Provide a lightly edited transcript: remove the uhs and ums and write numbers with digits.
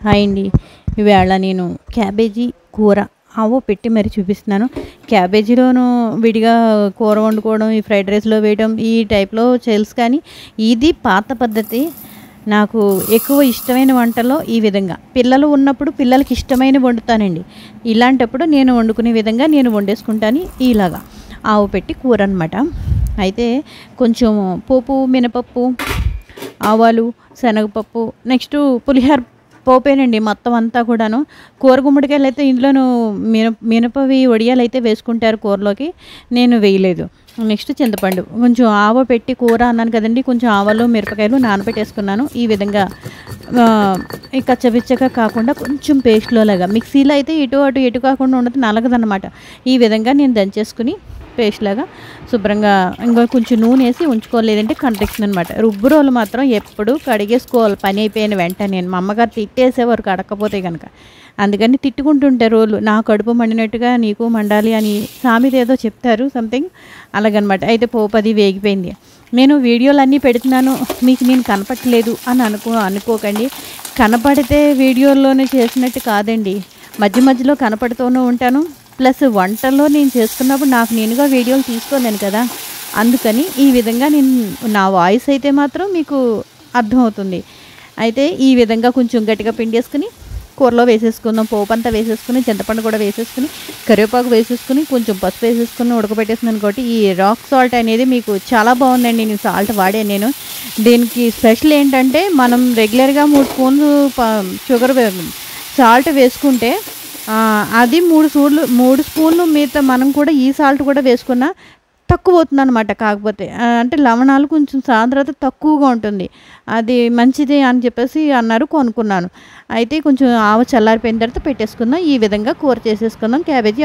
Hi అండి. ఈవేళ నేను క్యాబేజీ కూర ఆవో పెట్టి మరి చూపిస్తున్నాను. క్యాబేజీలోను విడిగా కూర వండుకోవడం, ఈ ఫ్రైడ్ రైస్లో వేయడం ఈ టైప్లో తెలుసు, కానీ ఇది పాత పద్ధతి. నాకు ఎక్కువ ఇష్టమైన వంటలో ఈ విధంగా పిల్లలు ఉన్నప్పుడు పిల్లలకి ఇష్టమైన వండుతానండి. ఇలాంటప్పుడు నేను వండుకునే విధంగా నేను వండేసుకుంటాను. ఇలాగా ఆవు పెట్టి కూర అనమాట. అయితే కొంచెం పోపు, మినపప్పు, ఆవాలు, శనగపప్పు, నెక్స్ట్ పులిహోర పోపేనండి మొత్తం అంతా కూడాను. కూర గుమ్మడికాయలు అయితే ఇందులోను మినపవి వడియాలు అయితే వేసుకుంటారు కూరలోకి, నేను వేయలేదు. నెక్స్ట్ చింతపండు, కొంచెం ఆవ పెట్టి కూర అన్నాను కదండి, కొంచెం ఆవాలు మిరపకాయలు నానబెట్టేసుకున్నాను. ఈ విధంగా కచ్చపిచ్చగా కాకుండా కొంచెం పేస్ట్లో లాగా, మిక్సీలో అయితే ఇటు అటు ఎటు కాకుండా ఉండదు, నలగదన్నమాట. ఈ విధంగా నేను దంచేసుకుని పేస్ట్ లాగా శుభ్రంగా ఇంకా కొంచెం నూనె వేసి ఉంచుకోలేదంటే కంటెక్షన్ అనమాట. రుబ్బు రోలు మాత్రం ఎప్పుడు కడిగేసుకోవాలి పని అయిపోయిన వెంటనే. నేను మా అమ్మగారు తిట్టేసేవారు కడకపోతే కనుక, అందుకని తిట్టుకుంటుంటే రోలు నా కడుపు మండినట్టుగా నీకు మండాలి అని సామెత ఏదో చెప్తారు, సంథింగ్ అలాగనమాట. అయితే పోపు అది వేగిపోయింది. నేను వీడియోలు అన్నీ పెడుతున్నాను, మీకు నేను కనపట్లేదు అని అనుకోకండి. కనపడితే వీడియోల్లోనే చేసినట్టు కాదండి, మధ్య మధ్యలో కనపడుతూనే ఉంటాను. ప్లస్ వంటల్లో నేను చేసుకున్నప్పుడు నాకు నేనుగా వీడియోలు తీసుకోలేను కదా, అందుకని ఈ విధంగా నేను నా వాయిస్ అయితే మాత్రం మీకు అర్థమవుతుంది. అయితే ఈ విధంగా కొంచెం గట్టిగా పిండేసుకుని కూరలో వేసేసుకుందాం. పోపు అంతా వేసేసుకుని, చింతపండు కూడా వేసేసుకుని, కరివేపాకు వేసేసుకుని, కొంచెం పసుపు వేసేసుకుని ఉడకబెట్టేస్తున్నాను. కాబట్టి ఈ రాక్ సాల్ట్ అనేది మీకు చాలా బాగుందండి. నేను సాల్ట్ వాడాను. నేను దీనికి స్పెషల్ ఏంటంటే, మనం రెగ్యులర్గా 3 స్పూన్లు షుగర్ సాల్ట్ వేసుకుంటే అది 3 స్పూన్లు మిగతా మనం కూడా ఈ సాల్ట్ కూడా వేసుకున్నా తక్కువ అవుతుంది అనమాట. కాకపోతే అంటే లవణాలు కొంచెం సాంద్రత తక్కువగా ఉంటుంది, అది మంచిది అని చెప్పేసి అన్నారు, కొనుక్కున్నాను. అయితే కొంచెం ఆవ చల్లారిపోయిన తర్వాత పెట్టేసుకుందాం. ఈ విధంగా కూర చేసేసుకుందాం క్యాబేజీ.